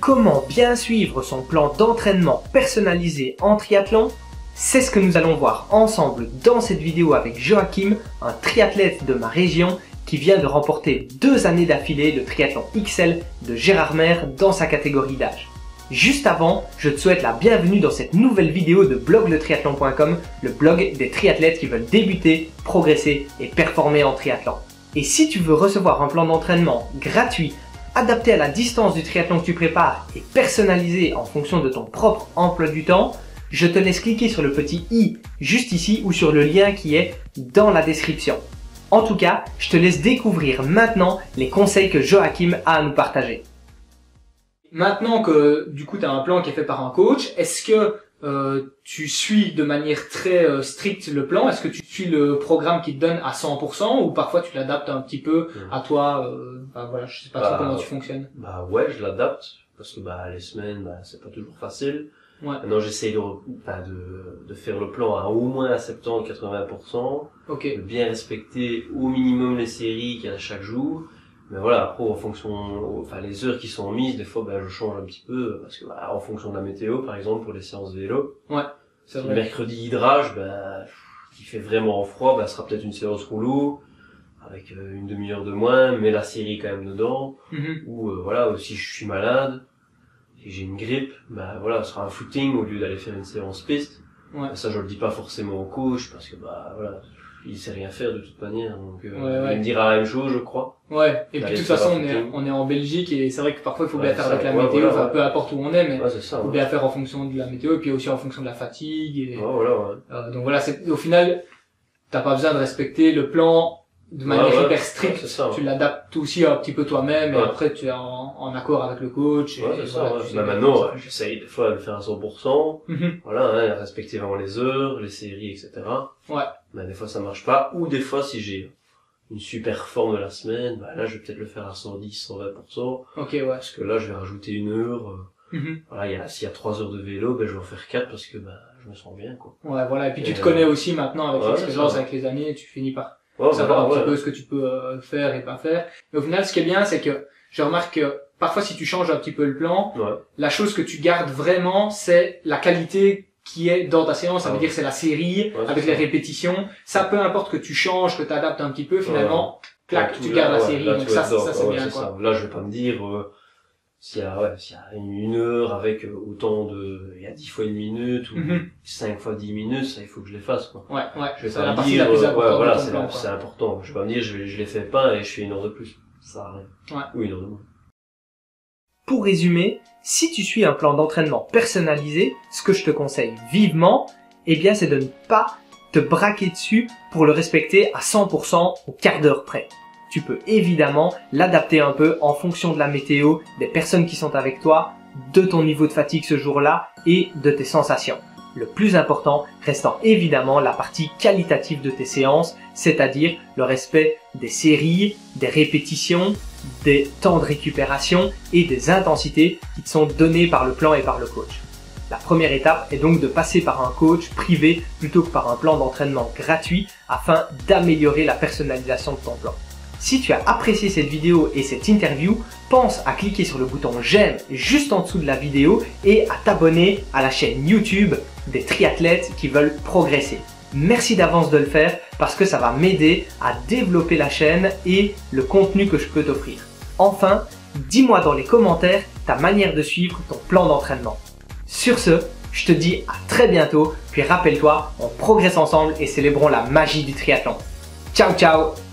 Comment bien suivre son plan d'entraînement personnalisé en triathlon? C'est ce que nous allons voir ensemble dans cette vidéo avec Joachim, un triathlète de ma région qui vient de remporter 2 années d'affilée le triathlon XL de Gérardmer dans sa catégorie d'âge. Juste avant, je te souhaite la bienvenue dans cette nouvelle vidéo de blogletriathlon.com, le blog des triathlètes qui veulent débuter, progresser et performer en triathlon. Et si tu veux recevoir un plan d'entraînement gratuit, adapté à la distance du triathlon que tu prépares et personnalisé en fonction de ton propre emploi du temps, je te laisse cliquer sur le petit i juste ici ou sur le lien qui est dans la description. En tout cas, je te laisse découvrir maintenant les conseils que Joachim a à nous partager. Maintenant que du coup tu as un plan qui est fait par un coach, est-ce que tu suis de manière très stricte le plan? Est-ce que tu suis le programme qui te donne à 100% ou parfois tu l'adaptes un petit peu à toi? Voilà, je sais pas trop comment tu fonctionnes. Ouais, je l'adapte parce que les semaines, c'est pas toujours facile. Ouais. Maintenant, j'essaye de faire le plan à au moins à 70-80%. Ok. De bien respecter au minimum les séries qu'il y a chaque jour. Mais voilà, après, en fonction, les heures qui sont mises, des fois, je change un petit peu, parce que, en fonction de la météo, par exemple, pour les séances vélo. Ouais, c'est vrai. Le mercredi hydrage, qui fait vraiment froid, ce sera peut-être une séance rouleau, avec une demi-heure de moins, mais la série quand même dedans. Ou, si je suis malade, et j'ai une grippe, ce sera un footing au lieu d'aller faire une séance piste. Ouais. Ça, je le dis pas forcément au coach, parce que, il sait rien faire de toute manière, donc il ouais. me dira la même chose, je crois. Ouais, et puis de toute façon on est en Belgique et c'est vrai que parfois il faut bien faire avec la météo, peu importe où on est, mais il faut bien faire en fonction de la météo et puis aussi en fonction de la fatigue. Et, donc voilà, au final, t'as pas besoin de respecter le plan de manière hyper stricte, tu l'adaptes aussi un petit peu toi-même et après tu es en accord avec le coach. Maintenant, j'essaye des fois de le faire à 100%, respecter vraiment les heures, les séries, etc. Ouais. Mais des fois ça marche pas, ou des fois si j'ai une super forme de la semaine, là je vais peut-être le faire à 110-120%. Ok, ouais. Parce que là je vais rajouter 1 heure. S'il y a 3 heures de vélo, je vais en faire 4 parce que je me sens bien, quoi. Ouais, voilà, et puis tu te connais aussi maintenant avec l'expérience, avec les années, tu finis par savoir un petit peu ce que tu peux faire et pas faire. Mais au final, ce qui est bien, c'est que je remarque que parfois si tu changes un petit peu le plan, la chose que tu gardes vraiment, c'est la qualité qui est dans ta séance, ça veut dire c'est la série, avec les répétitions. Ça, peu importe que tu changes, que tu adaptes un petit peu, finalement, clac, tu gardes la série. Donc ça c'est bien, quoi. Là, je vais pas me dire, s'il y a 1 heure avec autant il y a 10 fois 1 minute, ou 5 fois 10 minutes, ça, il faut que je les fasse, quoi. Ouais. Je vais pas me dire, c'est important. Je vais pas me dire, je les fais pas et je fais 1 heure de plus. Ça sert à rien. Ou 1 heure de moins. Pour résumer, si tu suis un plan d'entraînement personnalisé, ce que je te conseille vivement, c'est de ne pas te braquer dessus pour le respecter à 100% au quart d'heure près. Tu peux évidemment l'adapter un peu en fonction de la météo, des personnes qui sont avec toi, de ton niveau de fatigue ce jour-là et de tes sensations. Le plus important restant évidemment la partie qualitative de tes séances, c'est-à-dire le respect des séries, des répétitions, des temps de récupération et des intensités qui te sont données par le plan et par le coach. La première étape est donc de passer par un coach privé plutôt que par un plan d'entraînement gratuit afin d'améliorer la personnalisation de ton plan. Si tu as apprécié cette vidéo et cette interview, pense à cliquer sur le bouton j'aime juste en dessous de la vidéo et à t'abonner à la chaîne YouTube des triathlètes qui veulent progresser. Merci d'avance de le faire parce que ça va m'aider à développer la chaîne et le contenu que je peux t'offrir. Enfin, dis-moi dans les commentaires ta manière de suivre ton plan d'entraînement. Sur ce, je te dis à très bientôt, puis rappelle-toi, on progresse ensemble et célébrons la magie du triathlon. Ciao ciao!